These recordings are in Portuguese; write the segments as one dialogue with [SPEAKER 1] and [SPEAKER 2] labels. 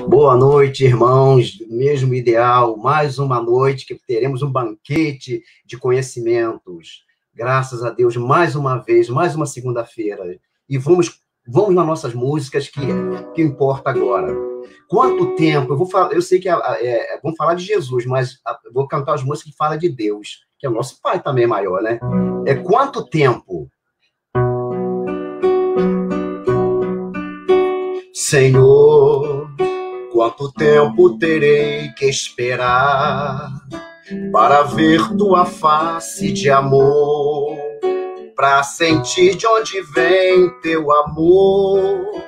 [SPEAKER 1] Boa noite, irmãos. Mesmo ideal, mais uma noite que teremos um banquete de conhecimentos. Graças a Deus, mais uma vez, mais uma segunda-feira. E vamos nas nossas músicas, que importa agora. Quanto tempo? Eu sei que vamos falar de Jesus, mas vou cantar as músicas que falam de Deus, que é o nosso Pai também maior, né? Quanto tempo? Senhor, quanto tempo terei que esperar para ver tua face de amor, para sentir de onde vem teu amor,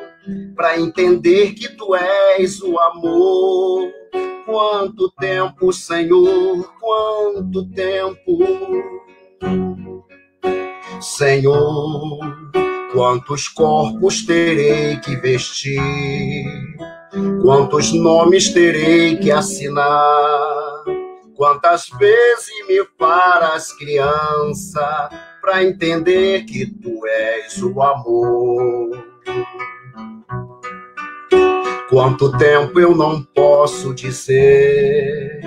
[SPEAKER 1] para entender que tu és o amor. Quanto tempo, Senhor, quanto tempo? Senhor, quantos corpos terei que vestir? Quantos nomes terei que assinar? Quantas vezes me paras, criança, para entender que tu és o amor? Quanto tempo eu não posso dizer,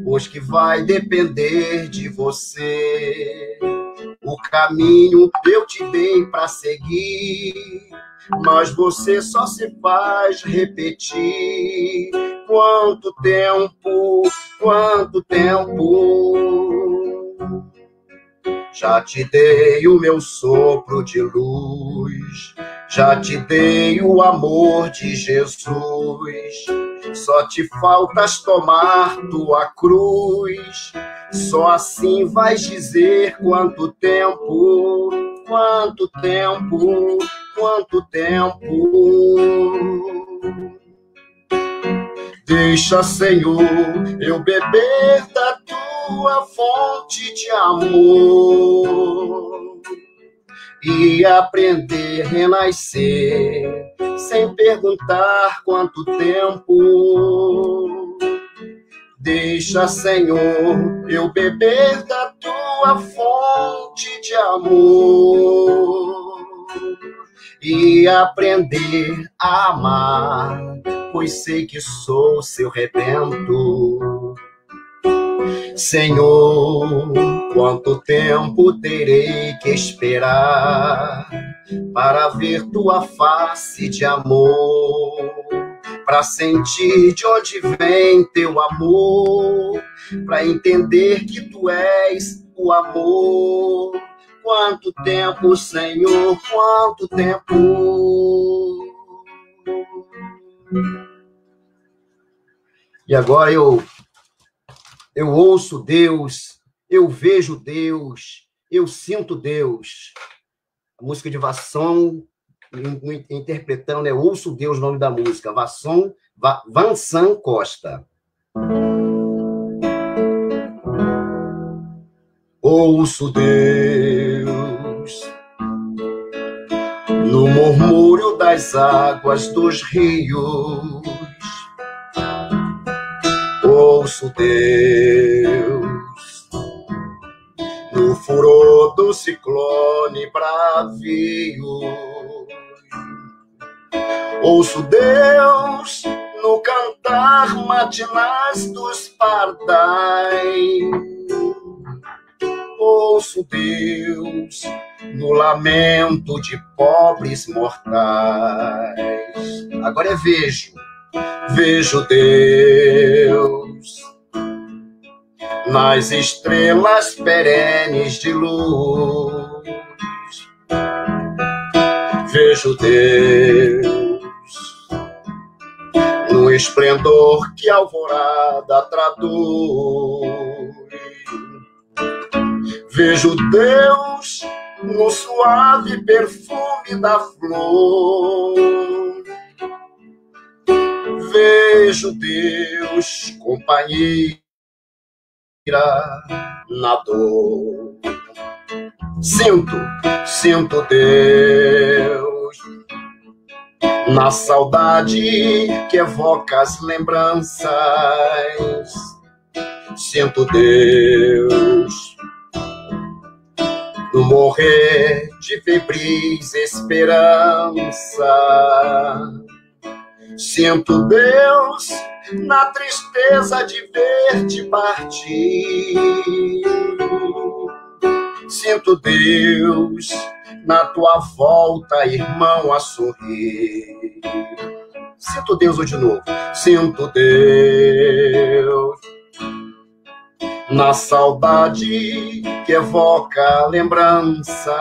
[SPEAKER 1] pois que vai depender de você. O caminho eu te dei para seguir, mas você só se faz repetir. Quanto tempo, quanto tempo? Já te dei o meu sopro de luz, já te dei o amor de Jesus. Só te faltas tomar tua cruz. Só assim vais dizer quanto tempo, quanto tempo, quanto tempo. Deixa, Senhor, eu beber da tua fonte de amor e aprender a renascer sem perguntar quanto tempo. Deixa, Senhor, eu beber da tua fonte de amor e aprender a amar, pois sei que sou seu rebento. Senhor, quanto tempo terei que esperar para ver tua face de amor, para sentir de onde vem teu amor, para entender que tu és o amor. Quanto tempo, Senhor, quanto tempo? E agora eu ouço Deus, eu vejo Deus, eu sinto Deus. A música de Vasson, interpretando, Ouço Deus, o nome da música, Vansan Costa. Ouço Deus no murmúrio das águas dos rios. Ouço Deus no furor do ciclone bravio. Ouço Deus no cantar matinais dos pardais. Ouço Deus no lamento de pobres mortais. Agora vejo Deus nas estrelas perenes de luz. Vejo Deus no esplendor que a alvorada traduz. Vejo Deus no suave perfume da flor. Vejo Deus, companheira na dor. Sinto Deus na saudade que evoca as lembranças. Sinto Deus no morrer de febris esperança. Sinto Deus na tristeza de ver-te partir. Sinto Deus na tua volta, irmão, a sorrir. Sinto Deus hoje de novo. Sinto Deus na saudade que evoca lembranças.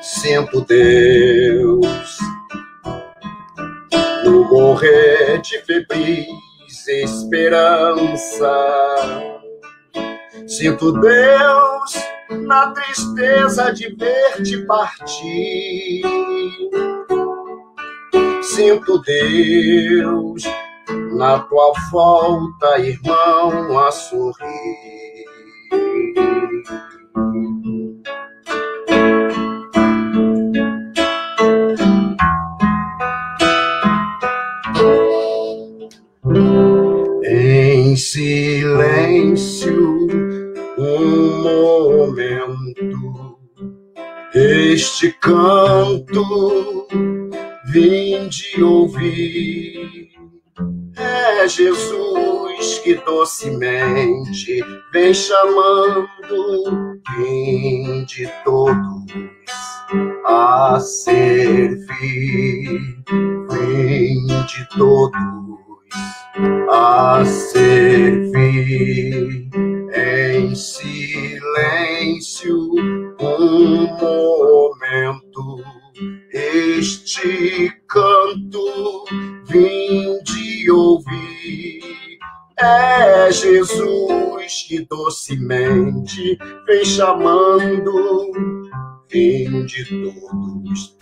[SPEAKER 1] Sinto Deus no morrer de febris esperança. Sinto Deus na tristeza de ver-te partir. Sinto Deus na tua volta, irmão, a sorrir. Em silêncio, um momento, este canto vim de ouvir. É Jesus que docemente vem chamando, vinde todos a servir, vinde todos a servir. Em silêncio, um momento, este canto vim de ouvir. É Jesus que docemente vem chamando, vinde todos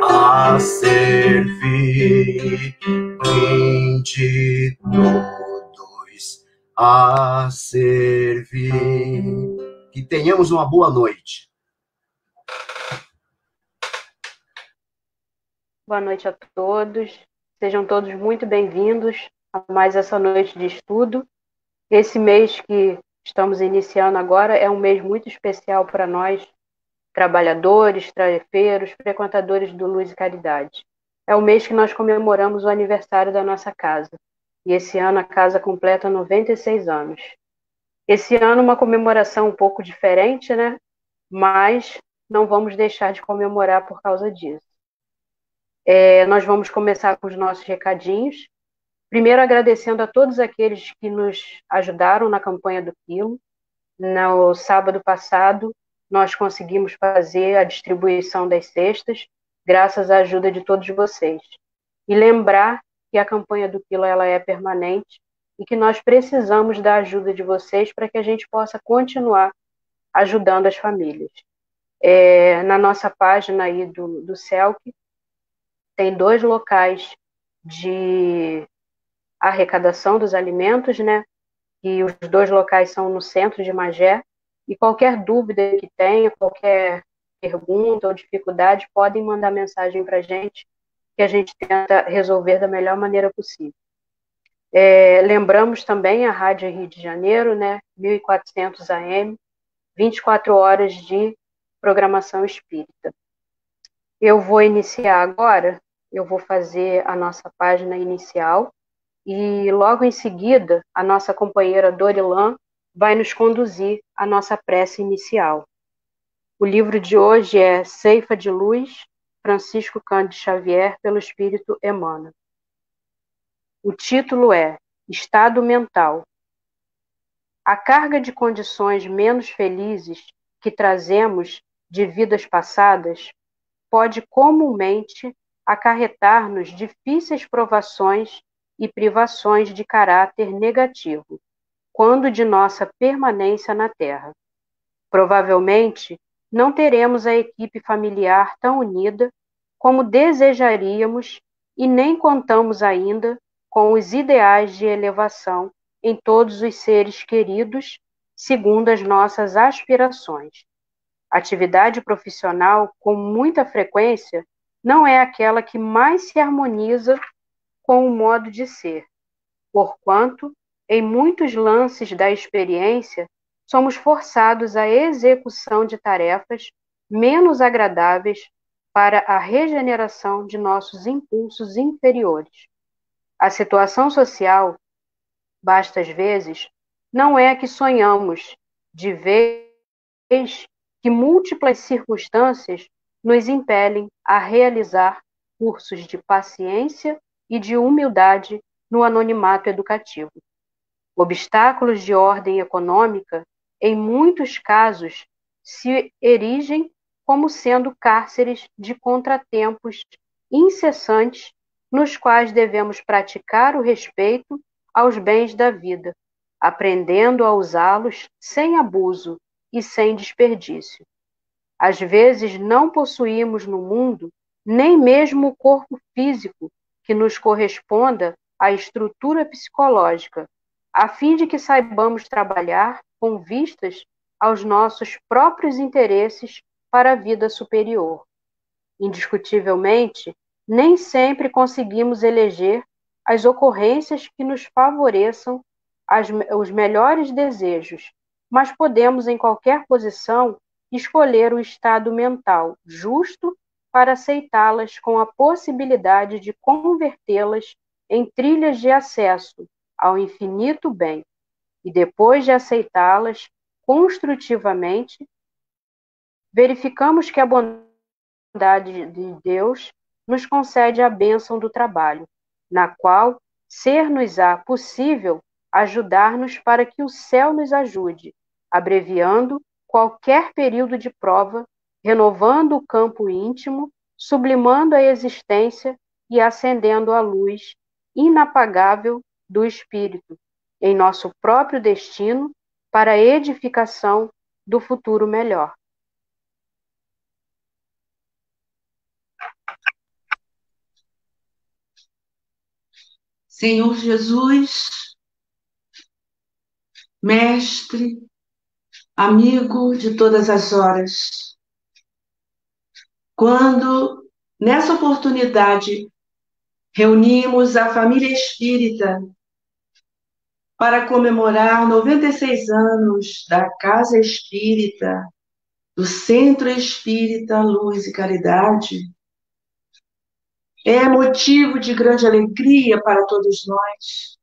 [SPEAKER 1] a servir, vinde todos a servir. Que tenhamos uma boa noite.
[SPEAKER 2] Boa noite a todos. Sejam todos muito bem-vindos a mais essa noite de estudo. Esse mês que estamos iniciando agora é um mês muito especial para nós, trabalhadores, tarefeiros, frequentadores do Luz e Caridade. É o mês que nós comemoramos o aniversário da nossa casa. E esse ano a casa completa 96 anos. Esse ano uma comemoração um pouco diferente, né? Mas não vamos deixar de comemorar por causa disso. Nós vamos começar com os nossos recadinhos. Primeiro, agradecendo a todos aqueles que nos ajudaram na campanha do quilo. No sábado passado, nós conseguimos fazer a distribuição das cestas, graças à ajuda de todos vocês. E lembrar que a campanha do quilo ela é permanente e que nós precisamos da ajuda de vocês para que a gente possa continuar ajudando as famílias. Na nossa página aí do CELC, tem 2 locais de arrecadação dos alimentos, né? E os 2 locais são no centro de Magé. E qualquer dúvida que tenha, qualquer pergunta ou dificuldade, podem mandar mensagem para a gente, que a gente tenta resolver da melhor maneira possível. Lembramos também a Rádio Rio de Janeiro, né? 1400 AM, 24 horas de programação espírita. Eu vou iniciar agora, eu vou fazer a nossa página inicial e logo em seguida a nossa companheira Dorilan vai nos conduzir à nossa prece inicial. O livro de hoje é Ceifa de Luz, Francisco Cândido Xavier, pelo Espírito Emmanuel. O título é Estado Mental. A carga de condições menos felizes que trazemos de vidas passadas pode comumente acarretar-nos difíceis provações e privações de caráter negativo, quando de nossa permanência na Terra. Provavelmente, não teremos a equipe familiar tão unida como desejaríamos e nem contamos ainda com os ideais de elevação em todos os seres queridos, segundo as nossas aspirações. Atividade profissional, com muita frequência, não é aquela que mais se harmoniza com o modo de ser, porquanto, em muitos lances da experiência, somos forçados à execução de tarefas menos agradáveis para a regeneração de nossos impulsos inferiores. A situação social, bastas vezes, não é a que sonhamos, de vez que múltiplas circunstâncias nos impelem a realizar cursos de paciência e de humildade no anonimato educativo. Obstáculos de ordem econômica, em muitos casos, se erigem como sendo cárceres de contratempos incessantes nos quais devemos praticar o respeito aos bens da vida, aprendendo a usá-los sem abuso e sem desperdício. Às vezes não possuímos no mundo nem mesmo o corpo físico que nos corresponda à estrutura psicológica, a fim de que saibamos trabalhar com vistas aos nossos próprios interesses para a vida superior. Indiscutivelmente, nem sempre conseguimos eleger as ocorrências que nos favoreçam os melhores desejos, mas podemos, em qualquer posição, escolher o estado mental justo para aceitá-las com a possibilidade de convertê-las em trilhas de acesso ao infinito bem, e depois de aceitá-las construtivamente, verificamos que a bondade de Deus nos concede a bênção do trabalho, na qual ser-nos-á possível ajudar-nos para que o céu nos ajude, abreviando qualquer período de prova, renovando o campo íntimo, sublimando a existência e acendendo a luz inapagável do Espírito em nosso próprio destino para a edificação do futuro melhor.
[SPEAKER 3] Senhor Jesus, Mestre, amigo de todas as horas, quando, nessa oportunidade, reunimos a família espírita para comemorar 96 anos da Casa Espírita, do Centro Espírita Luz e Caridade, é motivo de grande alegria para todos nós,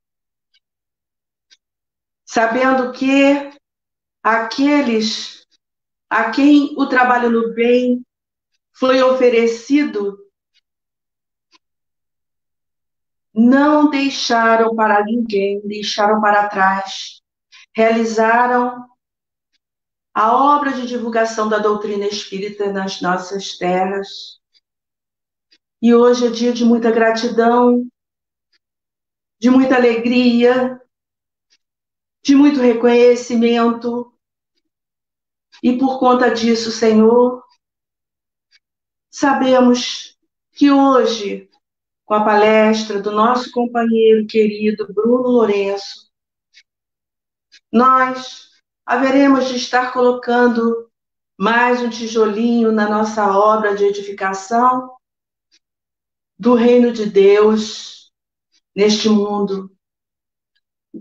[SPEAKER 3] sabendo que aqueles a quem o trabalho no bem foi oferecido não deixaram para ninguém, deixaram para trás, realizaram a obra de divulgação da doutrina espírita nas nossas terras. E hoje é dia de muita gratidão, de muita alegria, de muito reconhecimento. E por conta disso, Senhor, sabemos que hoje, com a palestra do nosso companheiro querido Bruno Lourenço, nós haveremos de estar colocando mais um tijolinho na nossa obra de edificação do reino de Deus neste mundo.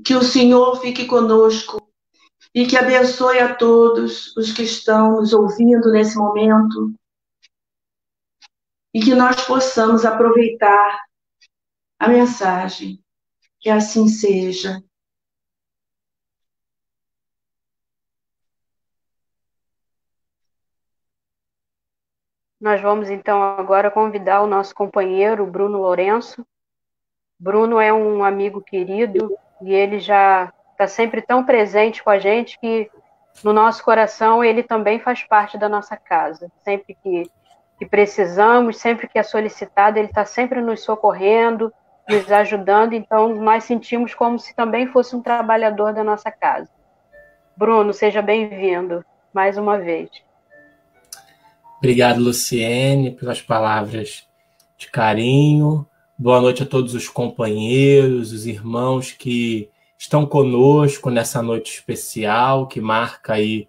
[SPEAKER 3] Que o Senhor fique conosco e que abençoe a todos os que estão nos ouvindo nesse momento e que nós possamos aproveitar a mensagem. Que assim seja.
[SPEAKER 2] Nós vamos, então, agora convidar o nosso companheiro, Bruno Lourenço. Bruno é um amigo querido e ele já está sempre tão presente com a gente que, no nosso coração, ele também faz parte da nossa casa. Sempre que precisamos, sempre que é solicitado, ele está sempre nos socorrendo, nos ajudando. Então, nós sentimos como se também fosse um trabalhador da nossa casa. Bruno, seja bem-vindo, mais uma vez.
[SPEAKER 4] Obrigado, Luciene, pelas palavras de carinho. Boa noite a todos os companheiros, os irmãos que estão conosco nessa noite especial, que marca aí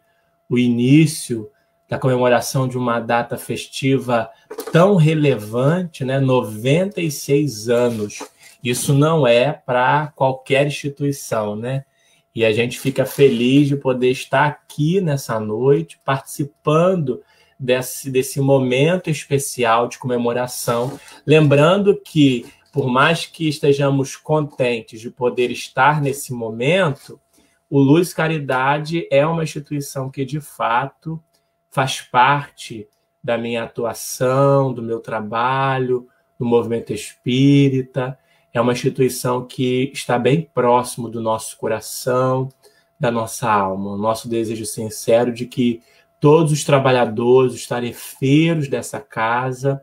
[SPEAKER 4] o início da comemoração de uma data festiva tão relevante, né? 96 anos. Isso não é para qualquer instituição, né? E a gente fica feliz de poder estar aqui nessa noite, participando desse momento especial de comemoração. Lembrando que, por mais que estejamos contentes de poder estar nesse momento, o Luz Caridade é uma instituição que, de fato, faz parte da minha atuação, do meu trabalho, do movimento espírita. É uma instituição que está bem próximo do nosso coração, da nossa alma. O nosso desejo sincero de que todos os trabalhadores, os tarefeiros dessa casa,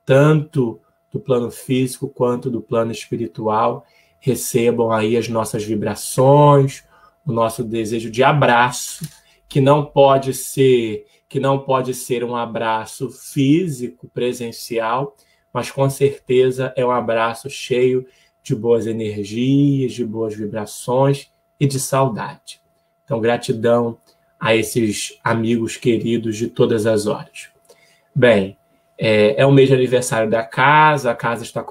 [SPEAKER 4] tanto do plano físico quanto do plano espiritual, recebam aí as nossas vibrações, o nosso desejo de abraço, que não pode ser um abraço físico, presencial, mas com certeza é um abraço cheio de boas energias, de boas vibrações e de saudade. Então, gratidão a esses amigos queridos de todas as horas. Bem, é o mês de aniversário da casa, a casa está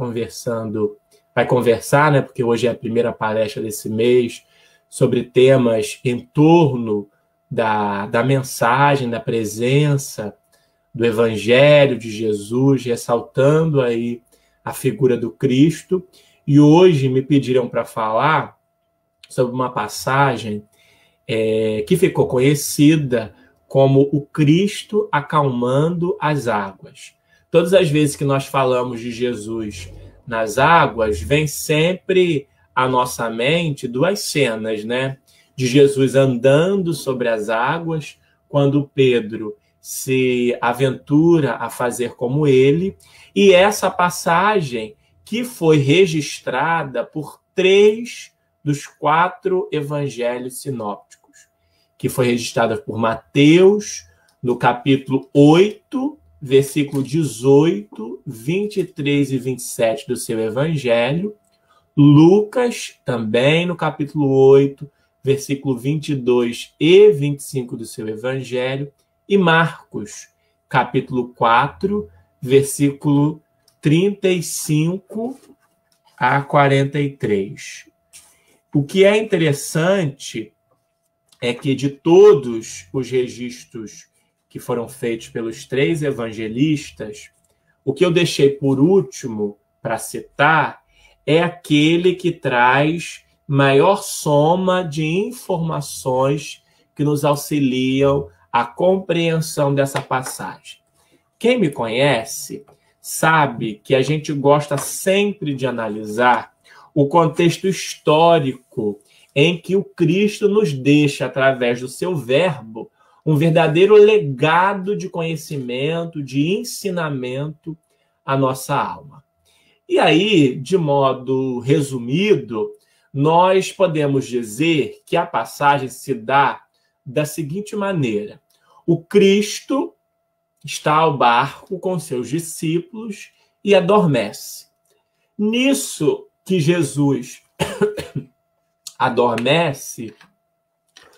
[SPEAKER 4] vai conversar, né, porque hoje é a primeira palestra desse mês, sobre temas em torno da mensagem, da presença, do Evangelho de Jesus, ressaltando aí a figura do Cristo. E hoje me pediram para falar sobre uma passagem que ficou conhecida como o Cristo acalmando as águas. Todas as vezes que nós falamos de Jesus nas águas, vem sempre à nossa mente duas cenas, né? De Jesus andando sobre as águas, quando Pedro se aventura a fazer como ele, e essa passagem que foi registrada por 3 dos 4 evangelhos sinópticos, que foi registrada por Mateus, no capítulo 8, versículo 18, 23 e 27 do seu evangelho, Lucas, também no capítulo 8, versículo 22 e 25 do seu evangelho, e Marcos, capítulo 4, versículo 35 a 43. O que é interessante é que de todos os registros que foram feitos pelos 3 evangelistas, o que eu deixei por último para citar é aquele que traz maior soma de informações que nos auxiliam à compreensão dessa passagem. Quem me conhece sabe que a gente gosta sempre de analisar o contexto histórico em que o Cristo nos deixa, através do seu verbo, um verdadeiro legado de conhecimento, de ensinamento à nossa alma. E aí, de modo resumido, nós podemos dizer que a passagem se dá da seguinte maneira: o Cristo está ao barco com seus discípulos e adormece. Nisso que Jesus adormece,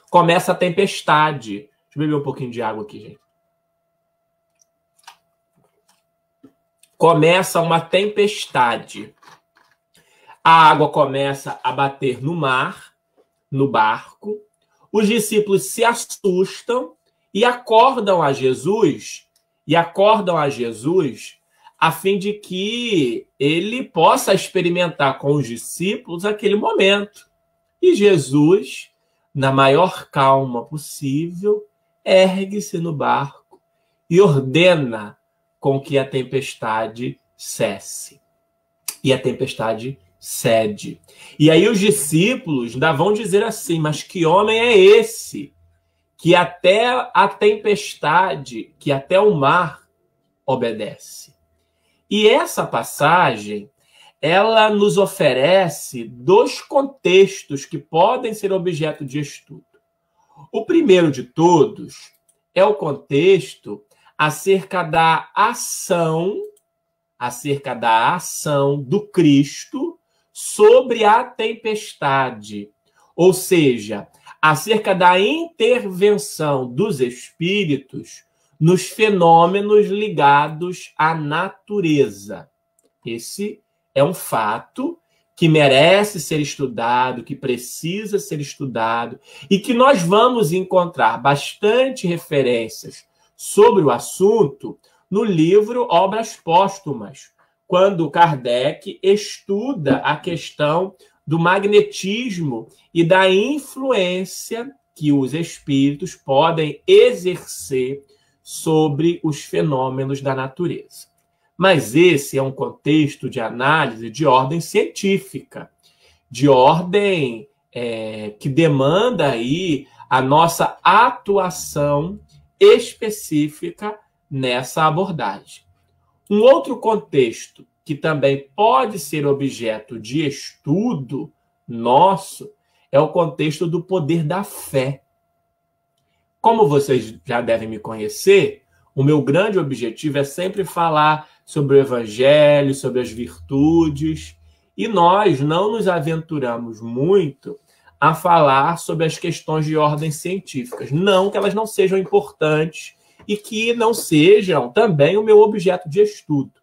[SPEAKER 4] começa a tempestade. Deixa eu beber um pouquinho de água aqui, gente. Começa uma tempestade. A água começa a bater no mar, no barco. Os discípulos se assustam e acordam a Jesus, a fim de que ele possa experimentar com os discípulos aquele momento. E Jesus, na maior calma possível, ergue-se no barco e ordena com que a tempestade cesse. E a tempestade cede. E aí os discípulos ainda vão dizer assim: mas que homem é esse que até a tempestade, que até o mar obedece? E essa passagem, ela nos oferece 2 contextos que podem ser objeto de estudo. O primeiro de todos é o contexto acerca da ação do Cristo sobre a tempestade, ou seja, acerca da intervenção dos espíritos nos fenômenos ligados à natureza. Esse é um fato que merece ser estudado, que precisa ser estudado, e que nós vamos encontrar bastante referências sobre o assunto no livro Obras Póstumas, quando Kardec estuda a questão do magnetismo e da influência que os espíritos podem exercer sobre os fenômenos da natureza. Mas esse é um contexto de análise de ordem científica, de ordem que demanda aí a nossa atuação específica nessa abordagem. Um outro contexto que também pode ser objeto de estudo nosso é o contexto do poder da fé. Como vocês já devem me conhecer, o meu grande objetivo é sempre falar sobre o Evangelho, sobre as virtudes, e nós não nos aventuramos muito a falar sobre as questões de ordem científicas. Não que elas não sejam importantes e que não sejam também o meu objeto de estudo.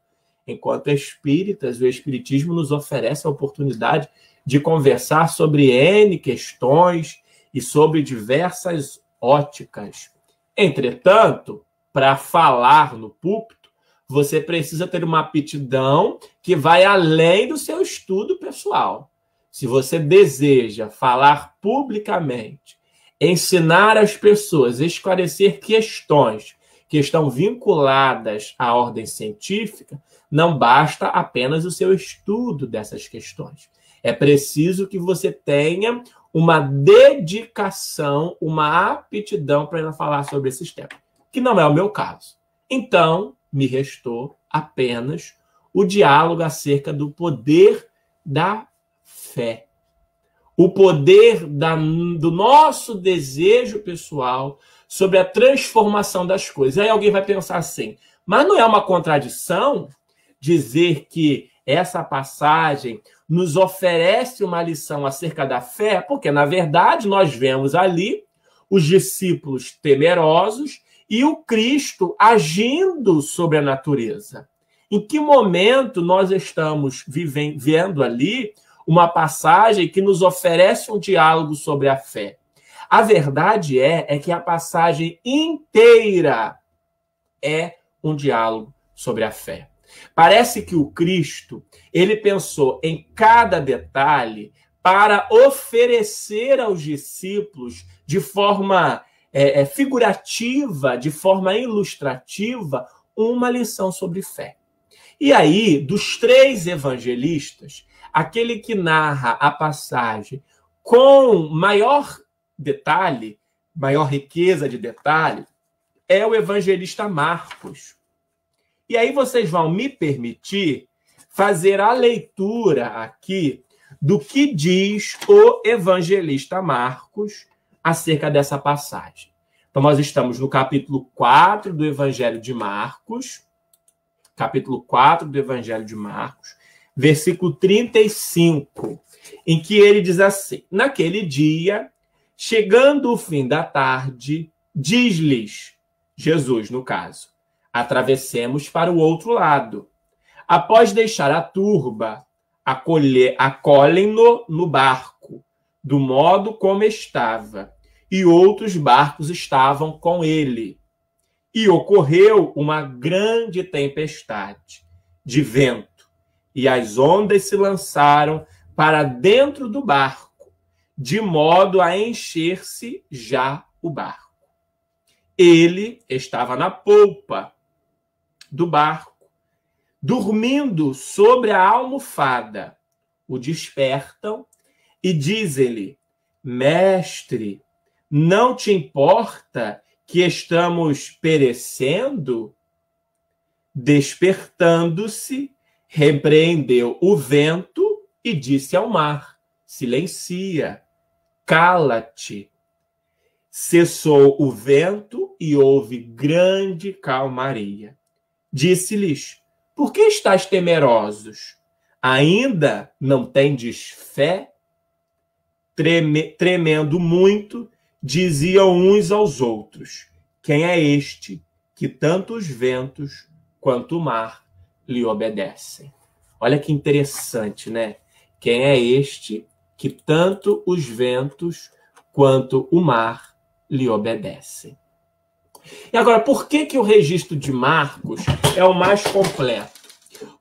[SPEAKER 4] Enquanto espíritas, o Espiritismo nos oferece a oportunidade de conversar sobre N questões e sobre diversas óticas. Entretanto, para falar no púlpito, você precisa ter uma aptidão que vai além do seu estudo pessoal. Se você deseja falar publicamente, ensinar as pessoas, esclarecer questões que estão vinculadas à ordem científica, não basta apenas o seu estudo dessas questões. É preciso que você tenha uma dedicação, uma aptidão para falar sobre esses temas, que não é o meu caso. Então, me restou apenas o diálogo acerca do poder da fé. O poder do nosso desejo pessoal sobre a transformação das coisas. Aí alguém vai pensar assim, mas não é uma contradição dizer que essa passagem nos oferece uma lição acerca da fé? Porque, na verdade, nós vemos ali os discípulos temerosos e o Cristo agindo sobre a natureza. Em que momento nós estamos vendo ali uma passagem que nos oferece um diálogo sobre a fé? A verdade é que a passagem inteira é um diálogo sobre a fé. Parece que o Cristo, ele pensou em cada detalhe para oferecer aos discípulos de forma figurativa, de forma ilustrativa, uma lição sobre fé. E aí, dos três evangelistas, aquele que narra a passagem com maior detalhe, maior riqueza de detalhe, é o evangelista Marcos. E aí vocês vão me permitir fazer a leitura aqui do que diz o evangelista Marcos acerca dessa passagem. Então, nós estamos no capítulo 4 do Evangelho de Marcos, versículo 35, em que ele diz assim: naquele dia, chegando o fim da tarde, diz-lhes, Jesus no caso, atravessemos para o outro lado. Após deixar a turba, acolhem-no no barco, do modo como estava, e outros barcos estavam com ele. E ocorreu uma grande tempestade de vento, e as ondas se lançaram para dentro do barco, de modo a encher-se já o barco. Ele estava na polpa do barco, dormindo sobre a almofada. O despertam e dizem-lhe: Mestre, não te importa que estamos perecendo? Despertando-se, repreendeu o vento e disse ao mar: Silencia, cala-te. Cessou o vento e houve grande calmaria. Disse-lhes: Por que estáis temerosos? Ainda não tendes fé? Tremendo muito, diziam uns aos outros: Quem é este que tanto os ventos quanto o mar lhe obedecem? Olha que interessante, né? Quem é este que tanto os ventos quanto o mar lhe obedecem? E agora, por que o registro de Marcos é o mais completo?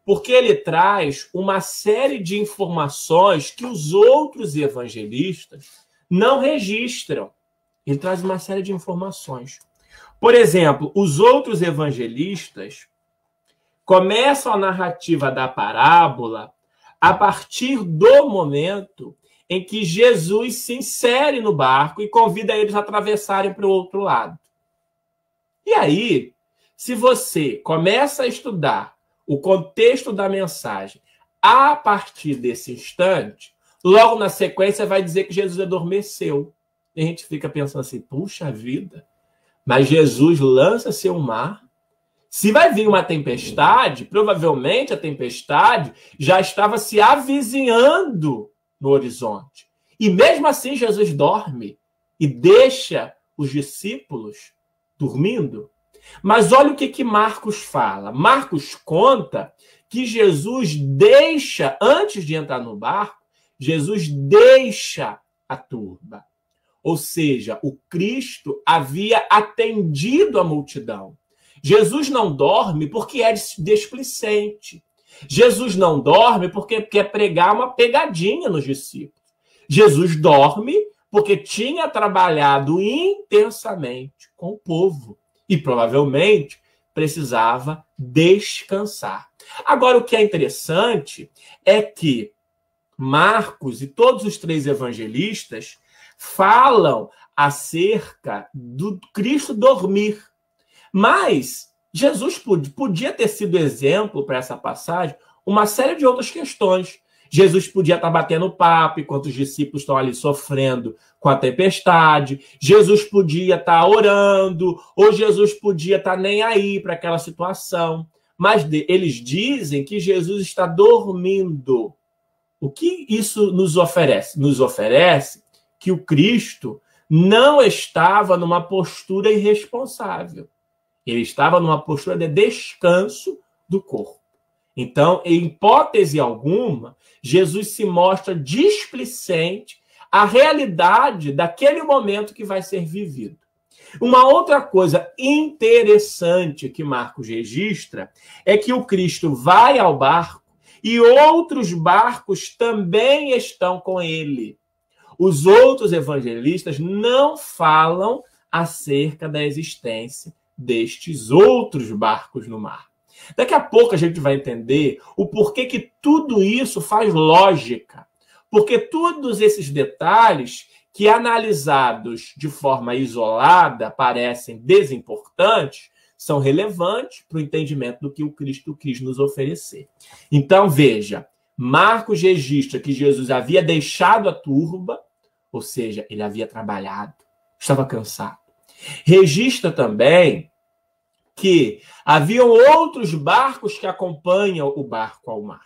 [SPEAKER 4] Porque ele traz uma série de informações que os outros evangelistas não registram. Ele traz uma série de informações. Por exemplo, os outros evangelistas começam a narrativa da parábola a partir do momento em que Jesus se insere no barco e convida eles a atravessarem para o outro lado. E aí, se você começa a estudar o contexto da mensagem a partir desse instante, logo na sequência vai dizer que Jesus adormeceu. E a gente fica pensando assim, puxa vida, mas Jesus lança-se ao mar. Se vai vir uma tempestade, provavelmente a tempestade já estava se avizinhando no horizonte. E mesmo assim Jesus dorme e deixa os discípulos dormindo. Mas olha o que Marcos fala. Marcos conta que Jesus deixa, antes de entrar no barco, Jesus deixa a turba. Ou seja, o Cristo havia atendido a multidão. Jesus não dorme porque é displicente. Jesus não dorme porque quer pregar uma pegadinha nos discípulos. Jesus dorme porque tinha trabalhado intensamente com o povo e provavelmente precisava descansar. Agora, o que é interessante é que Marcos e todos os três evangelistas falam acerca do Cristo dormir. Mas Jesus podia ter sido exemplo para essa passagem uma série de outras questões. Jesus podia estar batendo papo enquanto os discípulos estão ali sofrendo com a tempestade. Jesus podia estar orando, ou Jesus podia estar nem aí para aquela situação. Mas eles dizem que Jesus está dormindo. O que isso nos oferece? Nos oferece que o Cristo não estava numa postura irresponsável. Ele estava numa postura de descanso do corpo. Então, em hipótese alguma, Jesus se mostra displicente à realidade daquele momento que vai ser vivido. Uma outra coisa interessante que Marcos registra é que o Cristo vai ao barco e outros barcos também estão com ele. Os outros evangelistas não falam acerca da existência destes outros barcos no mar. Daqui a pouco a gente vai entender o porquê que tudo isso faz lógica. Porque todos esses detalhes que, analisados de forma isolada, parecem desimportantes, são relevantes para o entendimento do que o Cristo quis nos oferecer. Então, veja, Marcos registra que Jesus havia deixado a turba, ou seja, ele havia trabalhado, estava cansado. Registra também que haviam outros barcos que acompanham o barco ao mar.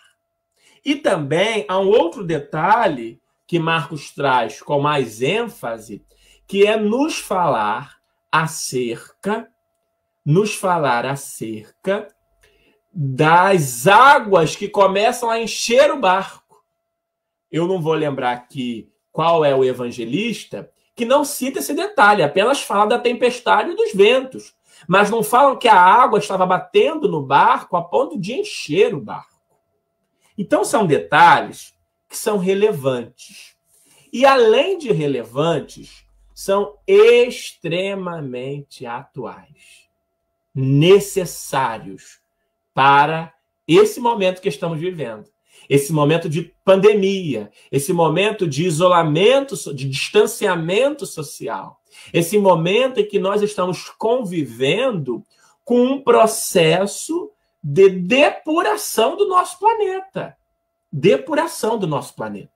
[SPEAKER 4] E também há um outro detalhe que Marcos traz com mais ênfase, que é nos falar acerca das águas que começam a encher o barco. Eu não vou lembrar aqui qual é o evangelista que não cita esse detalhe, apenas fala da tempestade e dos ventos. Mas não falam que a água estava batendo no barco a ponto de encher o barco. Então, são detalhes que são relevantes. E, além de relevantes, são extremamente atuais, necessários para esse momento que estamos vivendo. Esse momento de pandemia, esse momento de isolamento, de distanciamento social. Esse momento em que nós estamos convivendo com um processo de depuração do nosso planeta. Depuração do nosso planeta.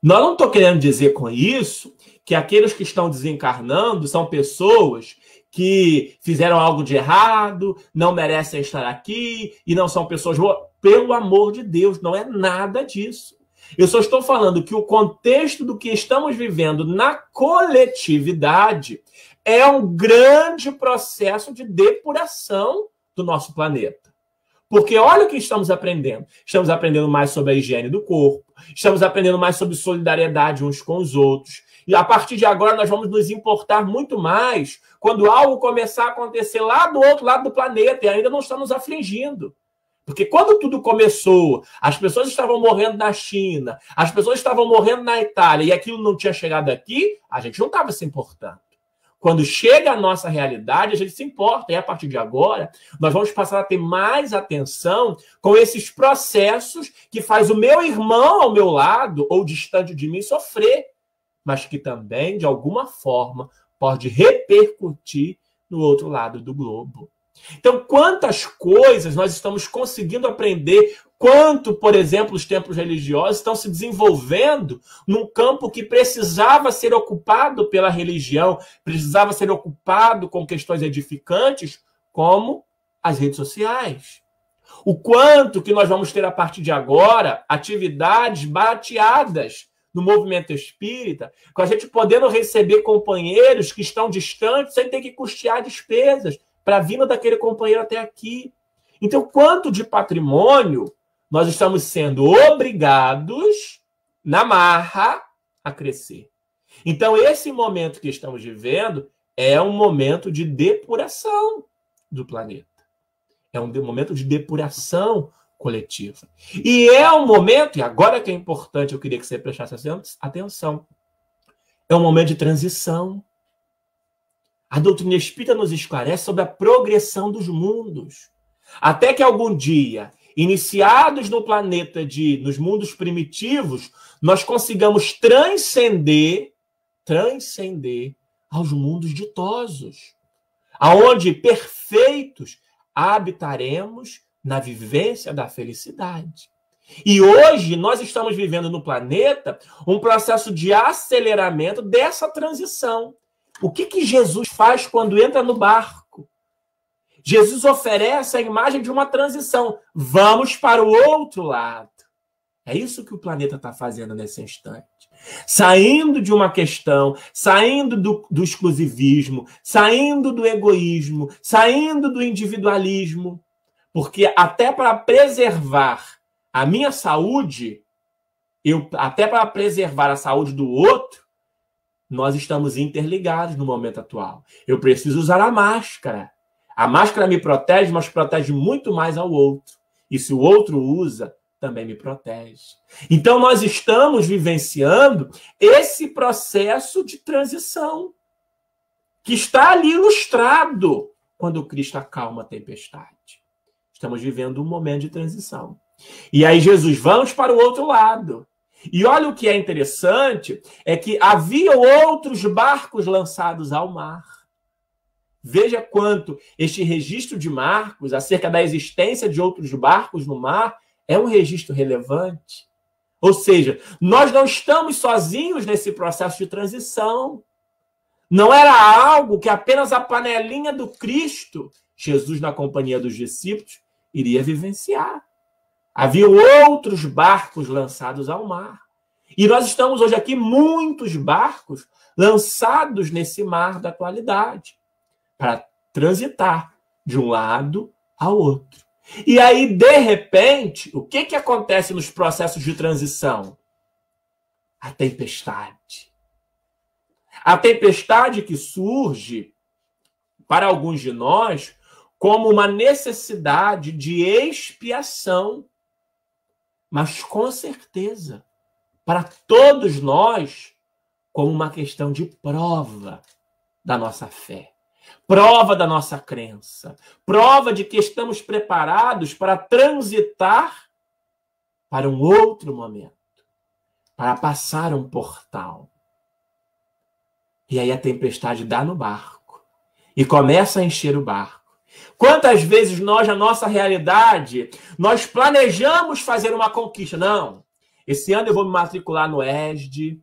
[SPEAKER 4] Nós não estou querendo dizer com isso que aqueles que estão desencarnando são pessoas que fizeram algo de errado, não merecem estar aqui e não são pessoas boas. Pelo amor de Deus, não é nada disso. Eu só estou falando que o contexto do que estamos vivendo na coletividade é um grande processo de depuração do nosso planeta. Porque olha o que estamos aprendendo. Estamos aprendendo mais sobre a higiene do corpo, estamos aprendendo mais sobre solidariedade uns com os outros. E a partir de agora nós vamos nos importar muito mais quando algo começar a acontecer lá do outro lado do planeta e ainda não está nos afligindo. Porque quando tudo começou, as pessoas estavam morrendo na China, as pessoas estavam morrendo na Itália e aquilo não tinha chegado aqui, a gente não estava se importando. Quando chega a nossa realidade, a gente se importa. E a partir de agora, nós vamos passar a ter mais atenção com esses processos que faz o meu irmão ao meu lado ou distante de mim sofrer, mas que também, de alguma forma, pode repercutir no outro lado do globo. Então, quantas coisas nós estamos conseguindo aprender, quanto, por exemplo, os templos religiosos estão se desenvolvendo num campo que precisava ser ocupado pela religião, precisava ser ocupado com questões edificantes, como as redes sociais. O quanto que nós vamos ter, a partir de agora, atividades barateadas no movimento espírita, com a gente podendo receber companheiros que estão distantes sem ter que custear despesas para a vinda daquele companheiro até aqui. Então, quanto de patrimônio nós estamos sendo obrigados, na marra, a crescer. Então, esse momento que estamos vivendo é um momento de depuração do planeta. É um momento de depuração coletiva. E é um momento, e agora que é importante, eu queria que você prestasse atenção, é um momento de transição. A doutrina espírita nos esclarece sobre a progressão dos mundos. Até que algum dia, iniciados no planeta nos mundos primitivos, nós consigamos transcender aos mundos ditosos, aonde perfeitos habitaremos na vivência da felicidade. E hoje nós estamos vivendo no planeta um processo de aceleramento dessa transição. O que Jesus faz quando entra no barco? Jesus oferece a imagem de uma transição. Vamos para o outro lado. É isso que o planeta está fazendo nesse instante. Saindo de uma questão, saindo do exclusivismo, saindo do egoísmo, saindo do individualismo. Porque até para preservar a minha saúde, até para preservar a saúde do outro, nós estamos interligados no momento atual. Eu preciso usar a máscara. A máscara me protege, mas protege muito mais ao outro. E se o outro usa, também me protege. Então, nós estamos vivenciando esse processo de transição, que está ali ilustrado quando Cristo acalma a tempestade. Estamos vivendo um momento de transição. E aí, Jesus, vamos para o outro lado. E olha o que é interessante, é que havia outros barcos lançados ao mar. Veja quanto este registro de Marcos, acerca da existência de outros barcos no mar, é um registro relevante. Ou seja, nós não estamos sozinhos nesse processo de transição. Não era algo que apenas a panelinha do Cristo, Jesus na companhia dos discípulos, iria vivenciar. Havia outros barcos lançados ao mar. E nós estamos hoje aqui, muitos barcos lançados nesse mar da atualidade, para transitar de um lado ao outro. E aí, de repente, o que acontece nos processos de transição? A tempestade. A tempestade que surge, para alguns de nós, como uma necessidade de expiação. Mas, com certeza, para todos nós, como uma questão de prova da nossa fé, prova da nossa crença, prova de que estamos preparados para transitar para um outro momento, para passar um portal. E aí a tempestade dá no barco e começa a encher o barco. Quantas vezes nós, na nossa realidade, nós planejamos fazer uma conquista? Não, esse ano eu vou me matricular no ESD,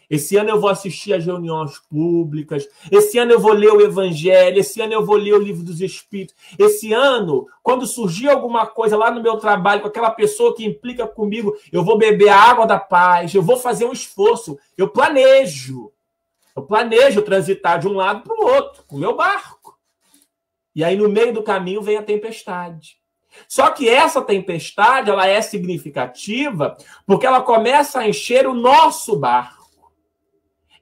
[SPEAKER 4] esse ano eu vou assistir às reuniões públicas, esse ano eu vou ler o Evangelho, esse ano eu vou ler o Livro dos Espíritos, esse ano, quando surgir alguma coisa lá no meu trabalho com aquela pessoa que implica comigo, eu vou beber a água da paz, eu vou fazer um esforço, eu planejo transitar de um lado para o outro, com o meu barco. E aí, no meio do caminho, vem a tempestade. Só que essa tempestade, ela é significativa porque ela começa a encher o nosso barco.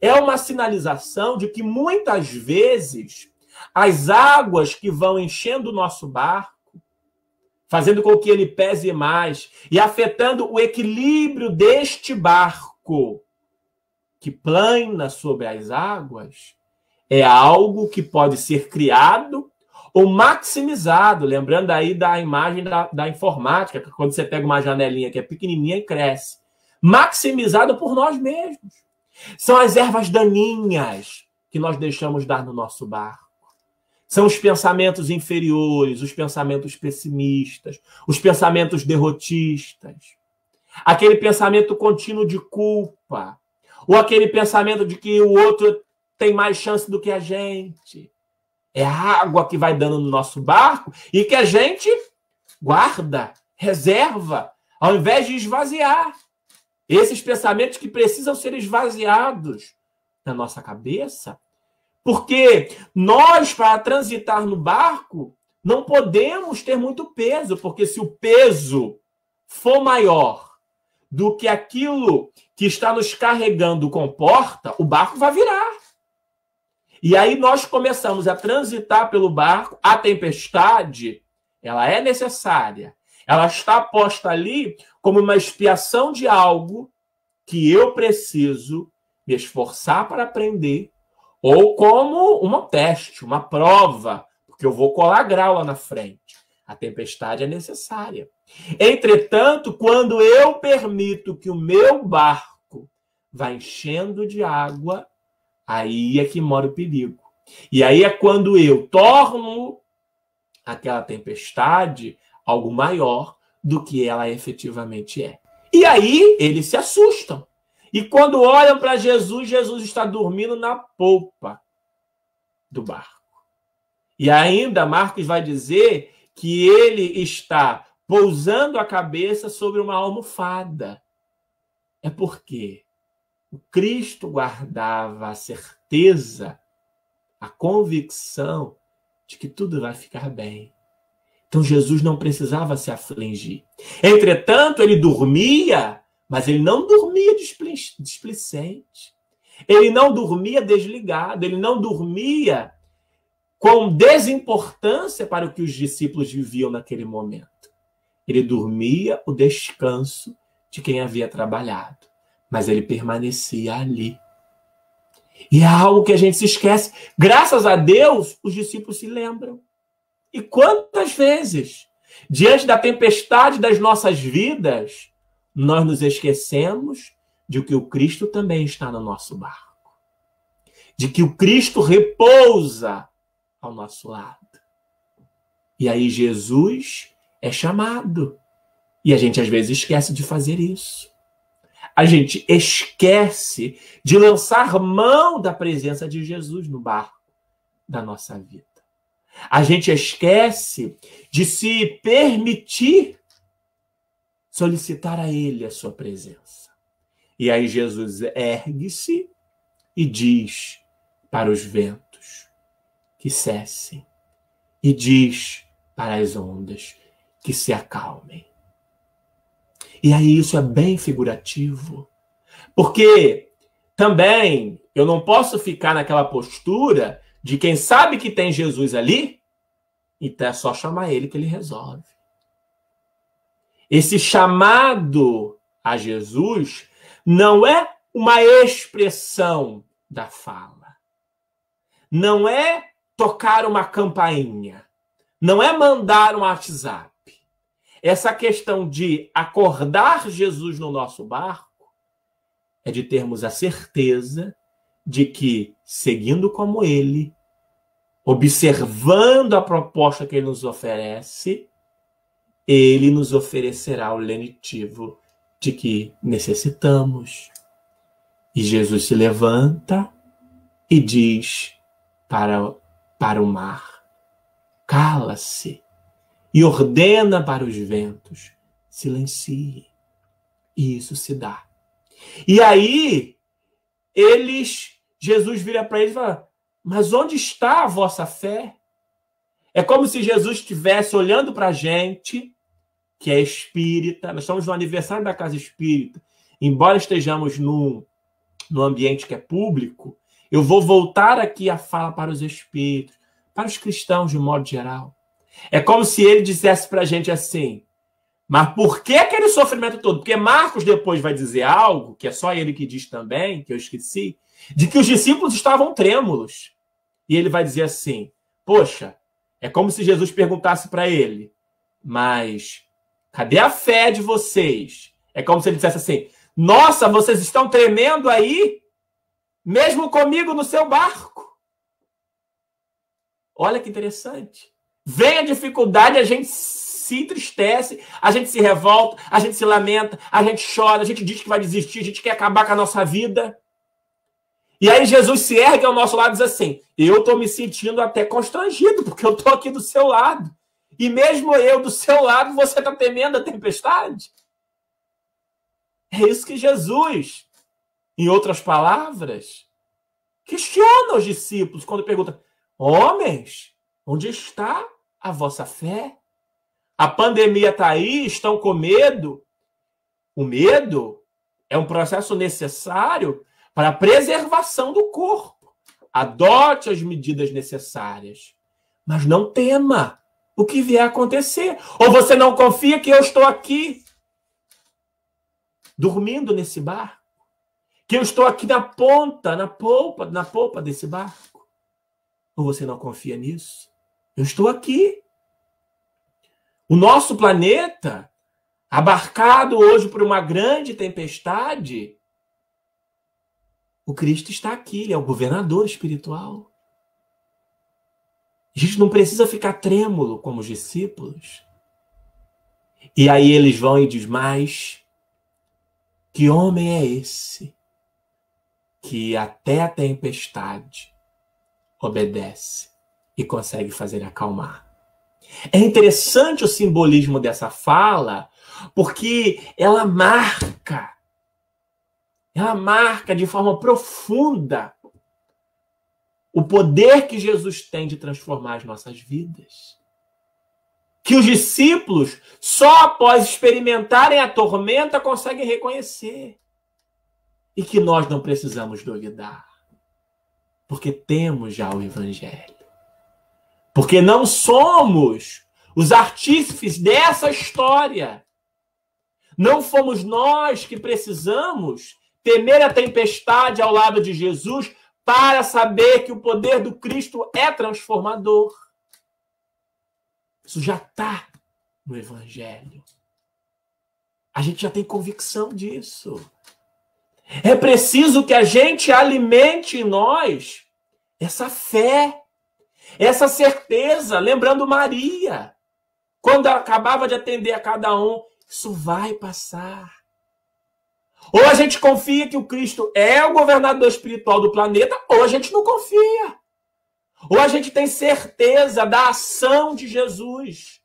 [SPEAKER 4] É uma sinalização de que muitas vezes as águas que vão enchendo o nosso barco, fazendo com que ele pese mais e afetando o equilíbrio deste barco que plana sobre as águas, é algo que pode ser criado ou maximizado. Lembrando aí da imagem da informática, que quando você pega uma janelinha que é pequenininha e cresce. Maximizado por nós mesmos. São as ervas daninhas que nós deixamos dar no nosso barco. São os pensamentos inferiores, os pensamentos pessimistas, os pensamentos derrotistas. Aquele pensamento contínuo de culpa. Ou aquele pensamento de que o outro tem mais chance do que a gente. É a água que vai dando no nosso barco e que a gente guarda, reserva, ao invés de esvaziar. Esses pensamentos que precisam ser esvaziados na nossa cabeça, porque nós, para transitar no barco, não podemos ter muito peso, porque se o peso for maior do que aquilo que está nos carregando comporta, o barco vai virar. E aí nós começamos a transitar pelo barco. A tempestade, ela é necessária. Ela está posta ali como uma expiação de algo que eu preciso me esforçar para aprender, ou como um teste, uma prova, porque eu vou colar grau lá na frente. A tempestade é necessária. Entretanto, quando eu permito que o meu barco vá enchendo de água, aí é que mora o perigo. E aí é quando eu torno aquela tempestade algo maior do que ela efetivamente é. E aí eles se assustam. E quando olham para Jesus, Jesus está dormindo na polpa do barco. E ainda Marcos vai dizer que ele está pousando a cabeça sobre uma almofada. É porque o Cristo guardava a certeza, a convicção de que tudo vai ficar bem. Então Jesus não precisava se afligir. Entretanto, ele dormia, mas ele não dormia displicente. Ele não dormia desligado, ele não dormia com desimportância para o que os discípulos viviam naquele momento. Ele dormia o descanso de quem havia trabalhado, mas ele permanecia ali. E é algo que a gente se esquece. Graças a Deus, os discípulos se lembram. E quantas vezes, diante da tempestade das nossas vidas, nós nos esquecemos de que o Cristo também está no nosso barco. De que o Cristo repousa ao nosso lado. E aí Jesus é chamado. E a gente às vezes esquece de fazer isso. A gente esquece de lançar mão da presença de Jesus no barco da nossa vida. A gente esquece de se permitir solicitar a Ele a sua presença. E aí Jesus ergue-se e diz para os ventos que cessem. E diz para as ondas que se acalmem. E aí isso é bem figurativo. Porque também eu não posso ficar naquela postura de quem sabe que tem Jesus ali, então é só chamar ele que ele resolve. Esse chamado a Jesus não é uma expressão da fala. Não é tocar uma campainha. Não é mandar um WhatsApp. Essa questão de acordar Jesus no nosso barco é de termos a certeza de que, seguindo como ele, observando a proposta que ele nos oferece, ele nos oferecerá o lenitivo de que necessitamos. E Jesus se levanta e diz para o mar: cala-se, e ordena para os ventos: silencie. E isso se dá. E aí, Jesus vira para eles e fala: mas onde está a vossa fé? É como se Jesus estivesse olhando para a gente, que é espírita. Nós estamos no aniversário da Casa Espírita. Embora estejamos no ambiente que é público, eu vou voltar aqui a fala para os espíritos, para os cristãos de um modo geral. É como se ele dissesse para a gente assim, mas por que aquele sofrimento todo? Porque Marcos depois vai dizer algo, que é só ele que diz também, que eu esqueci, de que os discípulos estavam trêmulos. E ele vai dizer assim, poxa, é como se Jesus perguntasse para ele, mas cadê a fé de vocês? É como se ele dissesse assim, nossa, vocês estão tremendo aí? Mesmo comigo no seu barco? Olha que interessante. Vem a dificuldade, a gente se entristece, a gente se revolta, a gente se lamenta, a gente chora, a gente diz que vai desistir, a gente quer acabar com a nossa vida. E aí Jesus se ergue ao nosso lado e diz assim, eu estou me sentindo até constrangido, porque eu estou aqui do seu lado. E mesmo eu do seu lado, você está temendo a tempestade? É isso que Jesus, em outras palavras, questiona os discípulos quando pergunta, homens, onde está a vossa fé? A pandemia está aí, estão com medo. O medo é um processo necessário para a preservação do corpo. Adote as medidas necessárias, mas não tema o que vier a acontecer. Ou você não confia que eu estou aqui, dormindo nesse barco? Que eu estou aqui na polpa desse barco? Ou você não confia nisso? Eu estou aqui. O nosso planeta, abarcado hoje por uma grande tempestade, o Cristo está aqui, ele é o governador espiritual. A gente não precisa ficar trêmulo como os discípulos. E aí eles vão e dizem, mas que homem é esse que até a tempestade obedece e consegue fazer acalmar? É interessante o simbolismo dessa fala, porque ela marca de forma profunda o poder que Jesus tem de transformar as nossas vidas. Que os discípulos, só após experimentarem a tormenta, conseguem reconhecer. E que nós não precisamos duvidar. Porque temos já o Evangelho. Porque não somos os artífices dessa história. Não fomos nós que precisamos temer a tempestade ao lado de Jesus para saber que o poder do Cristo é transformador. Isso já está no Evangelho. A gente já tem convicção disso. É preciso que a gente alimente em nós essa fé, essa certeza. Lembrando Maria, quando ela acabava de atender a cada um, isso vai passar. Ou a gente confia que o Cristo é o governador espiritual do planeta, ou a gente não confia. Ou a gente tem certeza da ação de Jesus.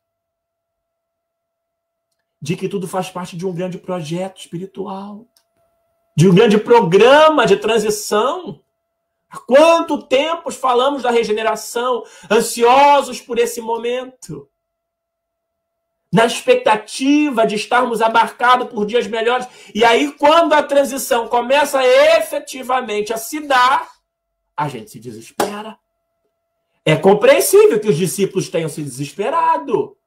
[SPEAKER 4] De que tudo faz parte de um grande projeto espiritual. De um grande programa de transição. Há quanto tempo falamos da regeneração, ansiosos por esse momento. Na expectativa de estarmos abarcados por dias melhores. E aí, quando a transição começa efetivamente a se dar, a gente se desespera. É compreensível que os discípulos tenham se desesperado,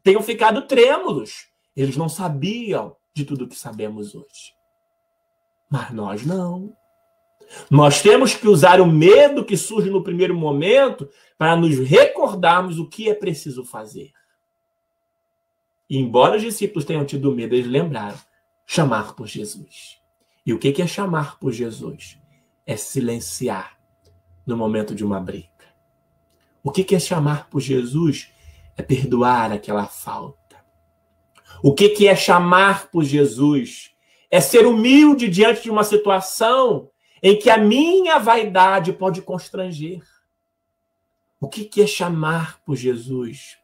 [SPEAKER 4] tenham ficado trêmulos. Eles não sabiam de tudo que sabemos hoje. Mas nós não. Nós temos que usar o medo que surge no primeiro momento para nos recordarmos o que é preciso fazer. E embora os discípulos tenham tido medo, eles lembraram, chamar por Jesus. E o que é chamar por Jesus? É silenciar no momento de uma briga. O que é chamar por Jesus? É perdoar aquela falta. O que é chamar por Jesus? É ser humilde diante de uma situação em que a minha vaidade pode constranger. O que é chamar por Jesus?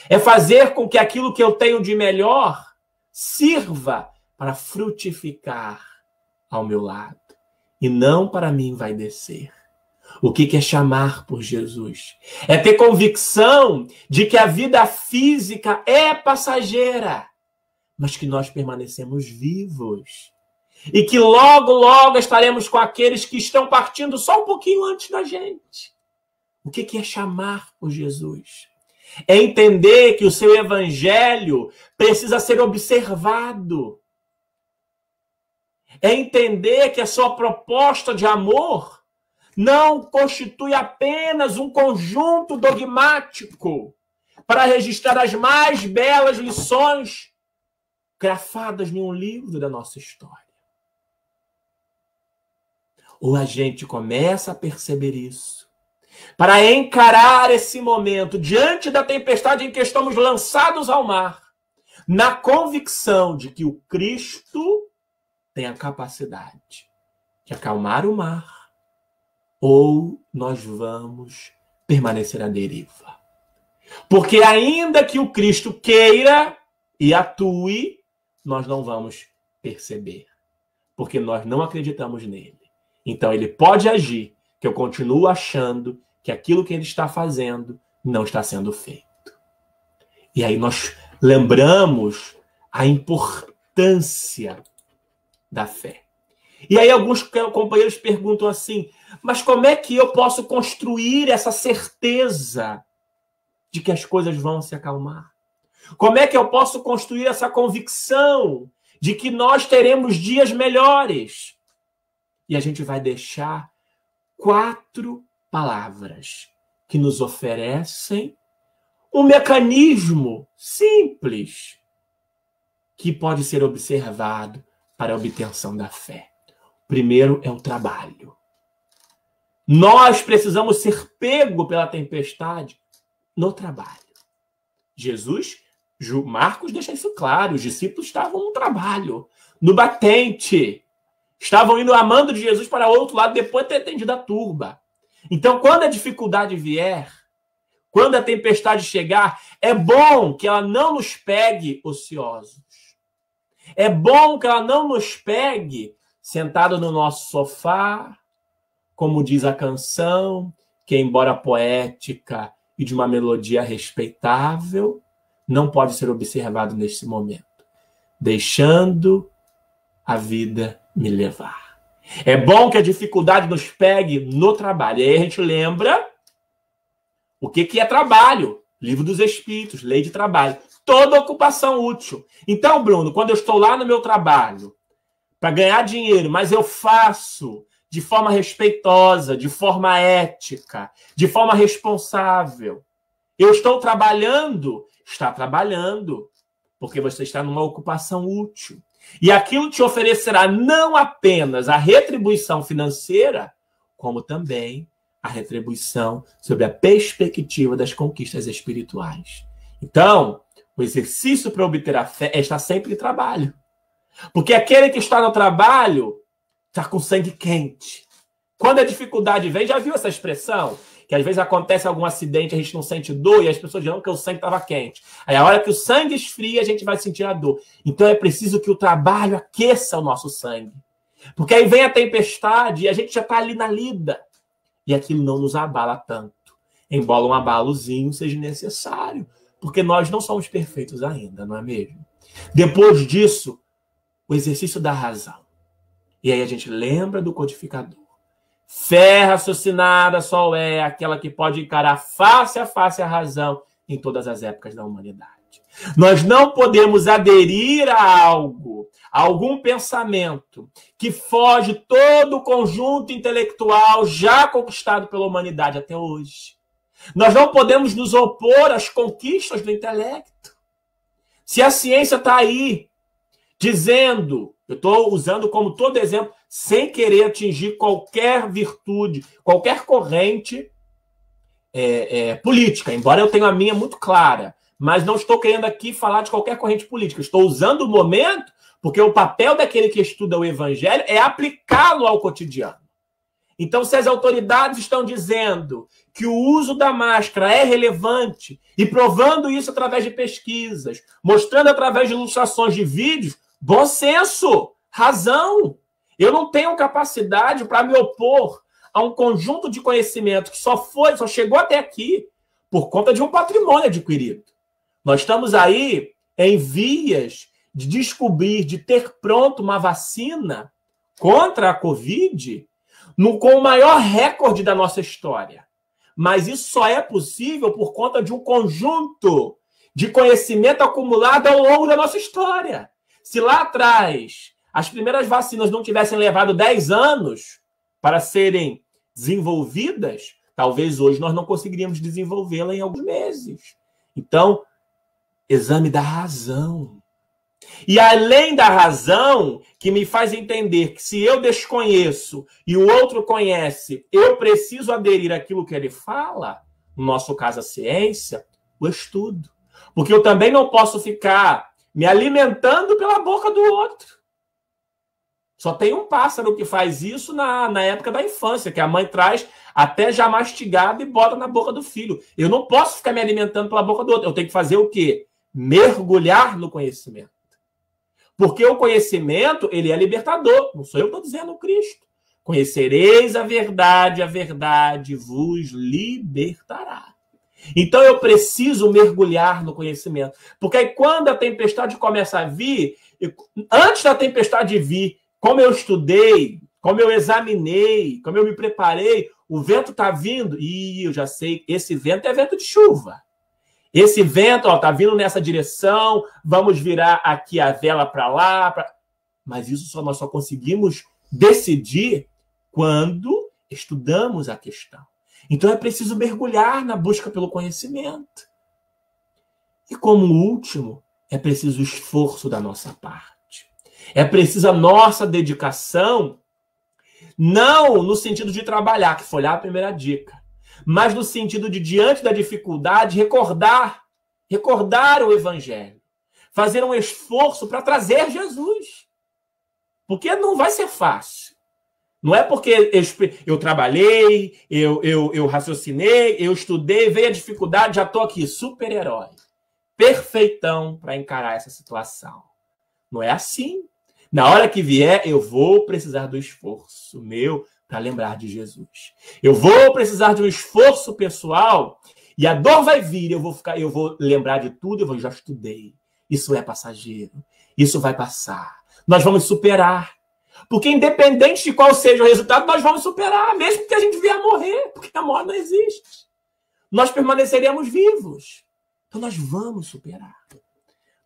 [SPEAKER 4] É fazer com que aquilo que eu tenho de melhor sirva para frutificar ao meu lado e não para mim envaidecer. O que é chamar por Jesus? É ter convicção de que a vida física é passageira, mas que nós permanecemos vivos. E que logo, logo estaremos com aqueles que estão partindo só um pouquinho antes da gente. O que é chamar por Jesus? É entender que o seu evangelho precisa ser observado. É entender que a sua proposta de amor não constitui apenas um conjunto dogmático para registrar as mais belas lições grafadas em um livro da nossa história. Ou a gente começa a perceber isso, para encarar esse momento diante da tempestade em que estamos lançados ao mar, na convicção de que o Cristo tem a capacidade de acalmar o mar, ou nós vamos permanecer à deriva. Porque ainda que o Cristo queira e atue, nós não vamos perceber, porque nós não acreditamos nele. Então ele pode agir, que eu continuo achando que aquilo que ele está fazendo não está sendo feito. E aí nós lembramos a importância da fé. E aí alguns companheiros perguntam assim, mas como é que eu posso construir essa certeza de que as coisas vão se acalmar? Como é que eu posso construir essa convicção de que nós teremos dias melhores? E a gente vai deixar 4 palavras que nos oferecem um mecanismo simples que pode ser observado para a obtenção da fé. O primeiro é o trabalho. Nós precisamos ser pego pela tempestade no trabalho. Marcos deixa isso claro, os discípulos estavam no trabalho, no batente. Estavam indo amando de Jesus para outro lado depois de ter atendido a turba. Então, quando a dificuldade vier, quando a tempestade chegar, é bom que ela não nos pegue ociosos. É bom que ela não nos pegue sentado no nosso sofá, como diz a canção, que embora poética e de uma melodia respeitável, não pode ser observado nesse momento. Deixando a vida me levar. É bom que a dificuldade nos pegue no trabalho. E aí a gente lembra o que é trabalho. Livro dos Espíritos, lei de trabalho. Toda ocupação útil. Então, Bruno, quando eu estou lá no meu trabalho para ganhar dinheiro, mas eu faço de forma respeitosa, de forma ética, de forma responsável, eu estou trabalhando, está trabalhando, porque você está numa ocupação útil. E aquilo te oferecerá não apenas a retribuição financeira, como também a retribuição sobre a perspectiva das conquistas espirituais. Então, o exercício para obter a fé é estar sempre em trabalho. Porque aquele que está no trabalho está com sangue quente. Quando a dificuldade vem, já viu essa expressão? Que às vezes acontece algum acidente, a gente não sente dor, e as pessoas dizem que o sangue estava quente. Aí a hora que o sangue esfria, a gente vai sentir a dor. Então é preciso que o trabalho aqueça o nosso sangue. Porque aí vem a tempestade e a gente já está ali na lida. E aquilo não nos abala tanto. Embora um abalozinho seja necessário. Porque nós não somos perfeitos ainda, não é mesmo? Depois disso, o exercício da razão. E aí a gente lembra do codificador. Fé raciocinada só é aquela que pode encarar face a face a razão em todas as épocas da humanidade. Nós não podemos aderir a algo, a algum pensamento que foge todo o conjunto intelectual já conquistado pela humanidade até hoje. Nós não podemos nos opor às conquistas do intelecto. Se a ciência está aí dizendo, eu estou usando como todo exemplo, sem querer atingir qualquer virtude, qualquer corrente política, embora eu tenha a minha muito clara, mas não estou querendo aqui falar de qualquer corrente política. Estou usando o momento porque o papel daquele que estuda o evangelho é aplicá-lo ao cotidiano. Então, se as autoridades estão dizendo que o uso da máscara é relevante e provando isso através de pesquisas, mostrando através de ilustrações de vídeos, bom senso, razão. Eu não tenho capacidade para me opor a um conjunto de conhecimento que só chegou até aqui por conta de um patrimônio adquirido. Nós estamos aí em vias de descobrir, de ter pronto uma vacina contra a Covid com o maior recorde da nossa história. Mas isso só é possível por conta de um conjunto de conhecimento acumulado ao longo da nossa história. Se lá atrás as primeiras vacinas não tivessem levado 10 anos para serem desenvolvidas, talvez hoje nós não conseguiríamos desenvolvê-la em alguns meses. Então, exame da razão. E além da razão, que me faz entender que se eu desconheço e o outro conhece, eu preciso aderir àquilo que ele fala, no nosso caso a ciência, o estudo. Porque eu também não posso ficar me alimentando pela boca do outro. Só tem um pássaro que faz isso na época da infância, que a mãe traz até já mastigado e bota na boca do filho. Eu não posso ficar me alimentando pela boca do outro. Eu tenho que fazer o quê? Mergulhar no conhecimento. Porque o conhecimento, ele é libertador. Não sou eu que estou dizendo, Cristo. Conhecereis a verdade vos libertará. Então eu preciso mergulhar no conhecimento. Porque aí quando a tempestade começa a vir, antes da tempestade vir, como eu estudei, como eu examinei, como eu me preparei, o vento está vindo. E eu já sei, esse vento é vento de chuva. Esse vento está vindo nessa direção, vamos virar aqui a vela para lá. Mas isso nós só conseguimos decidir quando estudamos a questão. Então é preciso mergulhar na busca pelo conhecimento. E como último, é preciso o esforço da nossa parte. É preciso a nossa dedicação, não no sentido de trabalhar, que foi lá a primeira dica, mas no sentido de, diante da dificuldade, recordar o Evangelho. Fazer um esforço para trazer Jesus. Porque não vai ser fácil. Não é porque eu trabalhei, eu raciocinei, eu estudei, veio a dificuldade, já estou aqui, super-herói. Perfeitão para encarar essa situação. Não é assim. Na hora que vier, eu vou precisar do esforço meu para lembrar de Jesus. Eu vou precisar de um esforço pessoal e a dor vai vir, eu vou lembrar de tudo, eu já estudei. Isso é passageiro. Isso vai passar. Nós vamos superar. Porque independente de qual seja o resultado, nós vamos superar, mesmo que a gente vier a morrer, porque a morte não existe. Nós permaneceremos vivos. Então nós vamos superar.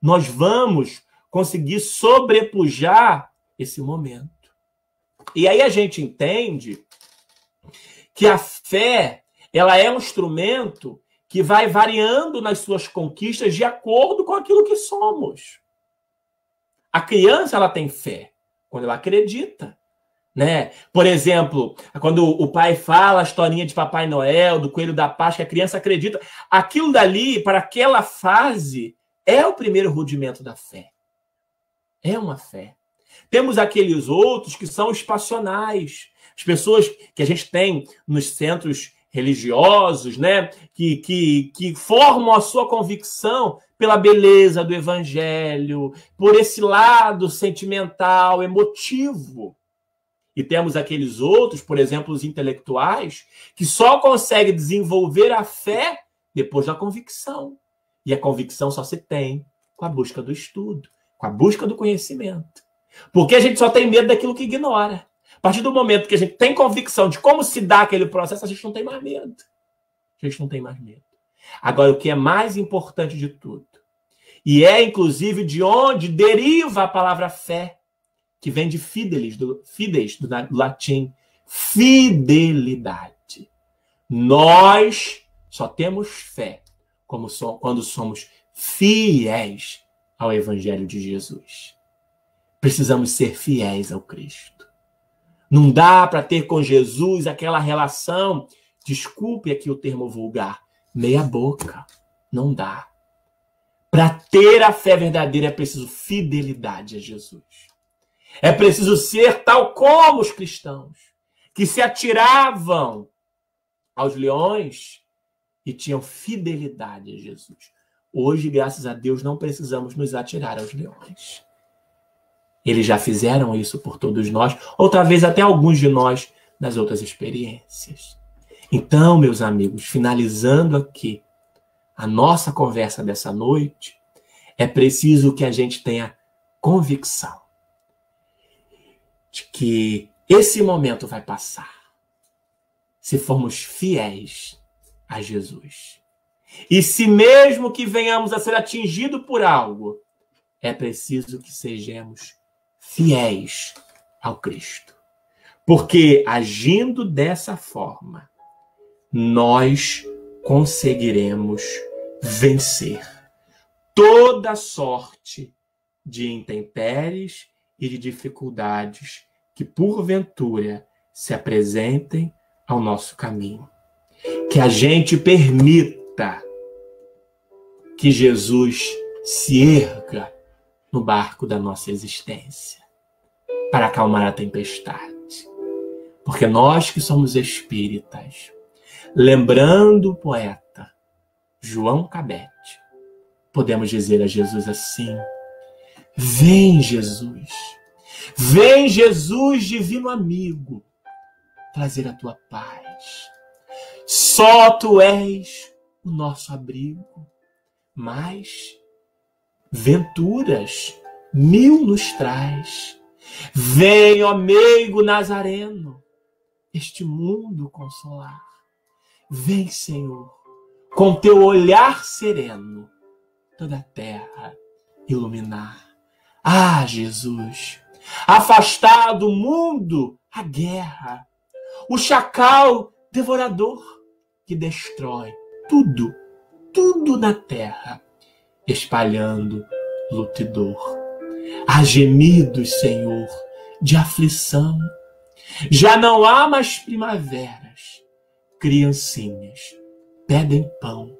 [SPEAKER 4] Nós vamos conseguir sobrepujar esse momento. E aí a gente entende que a fé, ela é um instrumento que vai variando nas suas conquistas de acordo com aquilo que somos. A criança, ela tem fé quando ela acredita, né? Por exemplo, quando o pai fala a historinha de Papai Noel, do Coelho da Páscoa, a criança acredita. Aquilo dali, para aquela fase, é o primeiro rudimento da fé. É uma fé. Temos aqueles outros que são os passionais. As pessoas que a gente tem nos centros religiosos, né? Que formam a sua convicção pela beleza do evangelho, por esse lado sentimental, emotivo. E temos aqueles outros, por exemplo, os intelectuais, que só conseguem desenvolver a fé depois da convicção. E a convicção só se tem com a busca do estudo, com a busca do conhecimento. Porque a gente só tem medo daquilo que ignora. A partir do momento que a gente tem convicção de como se dá aquele processo, a gente não tem mais medo. A gente não tem mais medo. Agora, o que é mais importante de tudo, e é, inclusive, de onde deriva a palavra fé, que vem de fidelis, do latim, fidelidade. Nós só temos fé quando somos fiéis ao Evangelho de Jesus. Precisamos ser fiéis ao Cristo. Não dá para ter com Jesus aquela relação, desculpe aqui o termo vulgar, meia boca. Não dá. Para ter a fé verdadeira é preciso fidelidade a Jesus. É preciso ser tal como os cristãos, que se atiravam aos leões e tinham fidelidade a Jesus. Hoje, graças a Deus, não precisamos nos atirar aos leões. Eles já fizeram isso por todos nós, ou talvez até alguns de nós nas outras experiências. Então, meus amigos, finalizando aqui a nossa conversa dessa noite, é preciso que a gente tenha convicção de que esse momento vai passar se formos fiéis a Jesus. E se mesmo que venhamos a ser atingidos por algo, é preciso que sejamos fiéis ao Cristo. Porque agindo dessa forma, nós conseguiremos vencer toda sorte de intempéries e de dificuldades que, porventura, se apresentem ao nosso caminho. Que a gente permita que Jesus se erga no barco da nossa existência para acalmar a tempestade. Porque nós que somos espíritas, lembrando o poeta João Cabete, podemos dizer a Jesus assim: vem Jesus, divino amigo, trazer a tua paz. Só tu és o nosso abrigo, mas venturas mil nos traz. Vem, ó meigo nazareno, este mundo consolar. Vem, Senhor, com teu olhar sereno, toda a terra iluminar. Ah, Jesus, afastar do mundo a guerra, o chacal devorador que destrói tudo na terra, espalhando luto e dor. Há gemidos, Senhor, de aflição. Já não há mais primaveras. Criancinhas pedem pão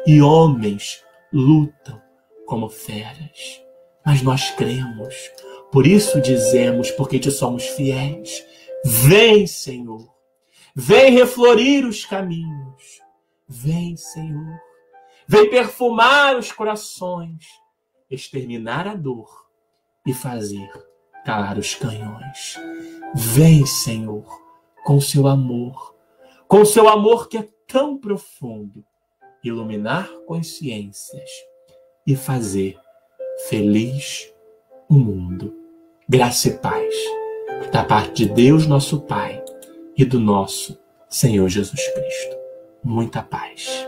[SPEAKER 4] e homens lutam como feras. Mas nós cremos, por isso dizemos, porque te somos fiéis. Vem, Senhor, vem reflorir os caminhos. Vem, Senhor, vem perfumar os corações, exterminar a dor e fazer calar os canhões. Vem, Senhor, com seu amor que é tão profundo, iluminar consciências e fazer feliz o mundo. Graça e paz da parte de Deus, nosso Pai, e do nosso Senhor Jesus Cristo. Muita paz.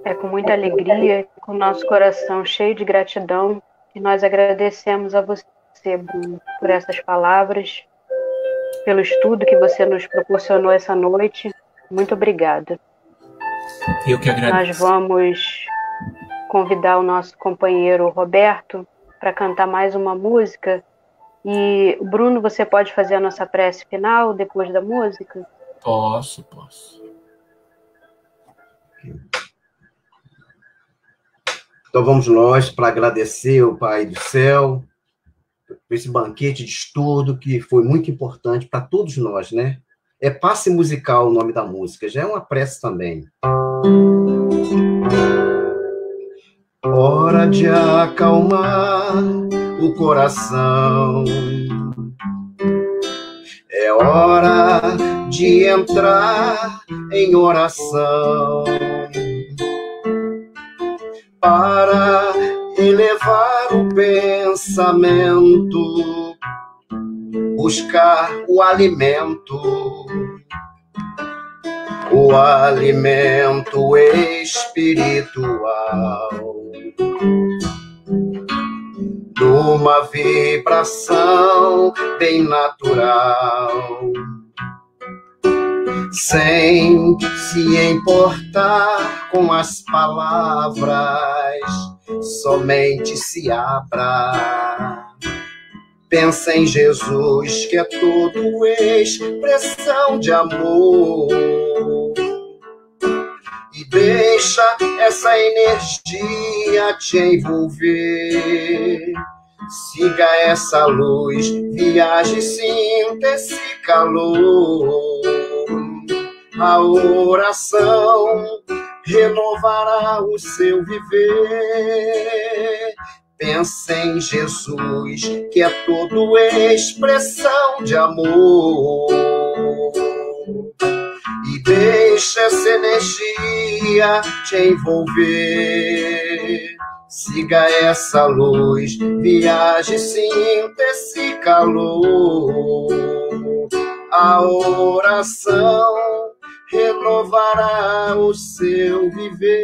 [SPEAKER 2] É com muita alegria, com o nosso coração cheio de gratidão, que nós agradecemos a você, Bruno, por essas palavras, pelo estudo que você nos proporcionou essa noite. Muito obrigada.
[SPEAKER 4] Eu que agradeço.
[SPEAKER 2] Nós vamos convidar o nosso companheiro Roberto para cantar mais uma música. E, Bruno, você pode fazer a nossa prece final depois da música?
[SPEAKER 4] Posso.
[SPEAKER 1] Então vamos nós para agradecer ao Pai do Céu por esse banquete de estudo que foi muito importante para todos nós, né? É Passe Musical o nome da música, já é uma prece também. Hora de acalmar o coração, é hora de entrar em oração para elevar o pensamento, buscar o alimento espiritual, numa vibração bem natural, sem se importar com as palavras, somente se abra. Pensa em Jesus, que é tudo expressão de amor, e deixa essa energia te envolver. Siga essa luz, viaje, sinta esse calor. A oração renovará o seu viver. Pensa em Jesus, que é tudo expressão de amor. E deixa essa energia te envolver. Siga essa luz, viaje, sinta esse calor. A oração renovará o seu viver.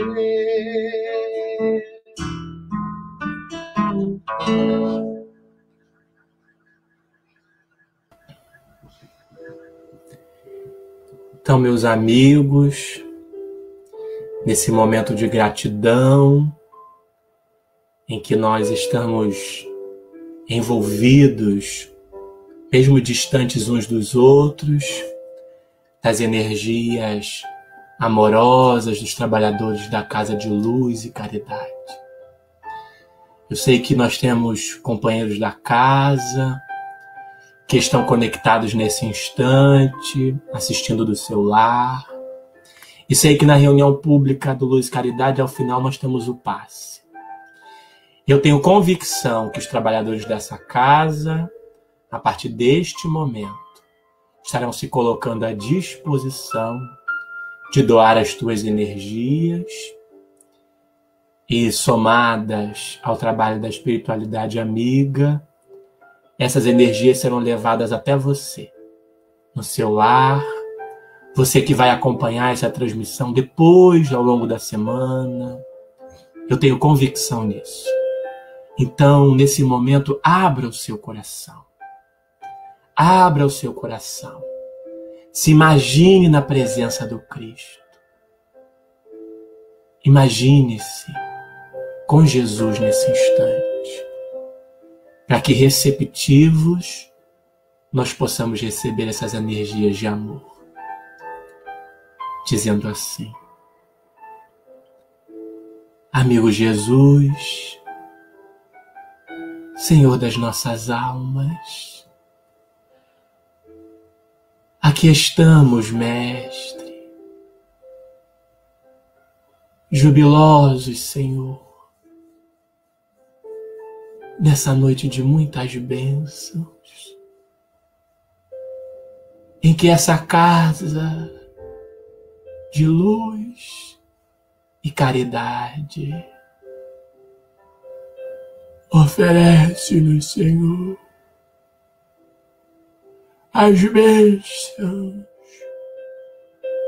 [SPEAKER 4] Então, meus amigos, nesse momento de gratidão, em que nós estamos envolvidos, mesmo distantes uns dos outros, das energias amorosas dos trabalhadores da Casa de Luz e Caridade. Eu sei que nós temos companheiros da casa que estão conectados nesse instante, assistindo do seu lar. E sei que na reunião pública do Luz e Caridade, ao final, nós temos o passe. Eu tenho convicção que os trabalhadores dessa casa, a partir deste momento, estarão se colocando à disposição de doar as tuas energias e, somadas ao trabalho da espiritualidade amiga, essas energias serão levadas até você, no seu lar, você que vai acompanhar essa transmissão depois, ao longo da semana. Eu tenho convicção nisso. Então, nesse momento, abra o seu coração. Abra o seu coração. Se imagine na presença do Cristo. Imagine-se com Jesus nesse instante, para que receptivos nós possamos receber essas energias de amor. Dizendo assim: amigo Jesus, Senhor das nossas almas, aqui estamos, Mestre, jubilosos, Senhor, nessa noite de muitas bênçãos, em que essa casa de luz e caridade oferece-nos, Senhor, as bênçãos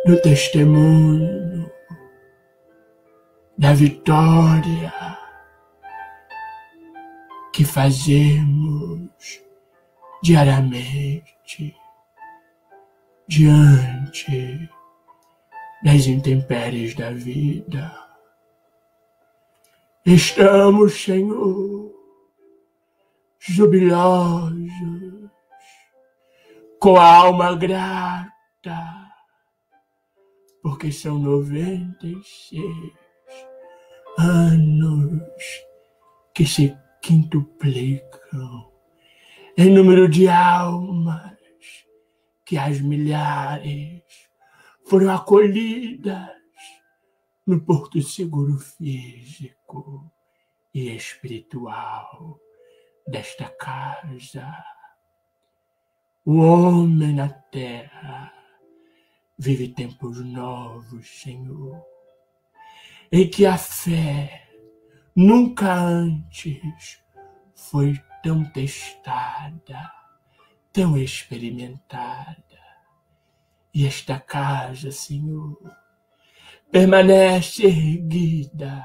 [SPEAKER 4] do testemunho, da vitória que fazemos diariamente diante das intempéries da vida. Estamos, Senhor, jubilosos, com a alma grata, porque são 96 anos que se quintuplicam em número de almas que as milhares foram acolhidas no porto seguro físico e espiritual desta casa. O homem na terra vive tempos novos, Senhor, em que a fé nunca antes foi tão testada, tão experimentada. E esta casa, Senhor, permanece erguida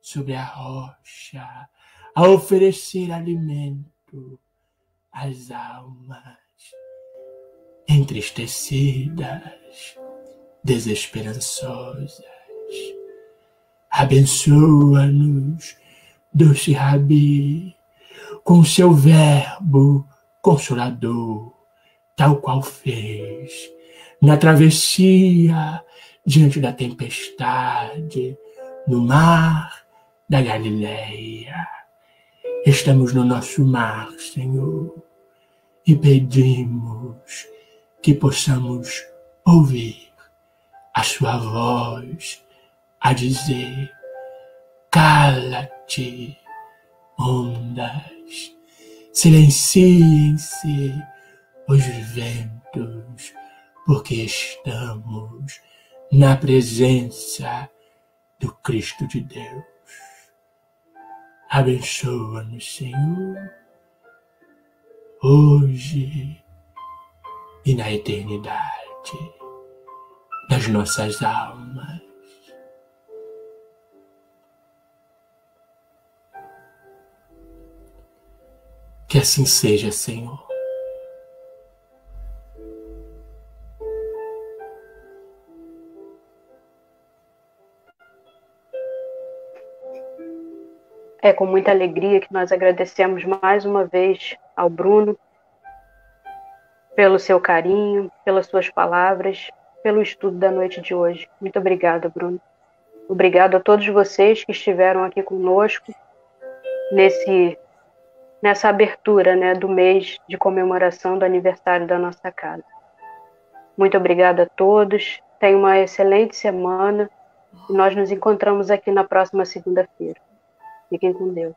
[SPEAKER 4] sobre a rocha, a oferecer alimento às almas entristecidas, desesperançosas. Abençoa-nos, doce Rabi, com seu verbo consolador, tal qual fez na travessia diante da tempestade, no mar da Galileia. Estamos no nosso mar, Senhor, e pedimos que possamos ouvir a sua voz a dizer: cala-te, ondas, silenciem-se os ventos, porque estamos na presença do Cristo de Deus. Abençoa-nos, Senhor, hoje e na eternidade das nossas almas. Que assim seja, Senhor.
[SPEAKER 2] É com muita alegria que nós agradecemos mais uma vez ao Bruno pelo seu carinho, pelas suas palavras, pelo estudo da noite de hoje. Muito obrigada, Bruno. Obrigado a todos vocês que estiveram aqui conosco nessa abertura, né, do mês de comemoração do aniversário da nossa casa. Muito obrigada a todos. Tenham uma excelente semana e nós nos encontramos aqui na próxima segunda-feira. Fiquem com Deus.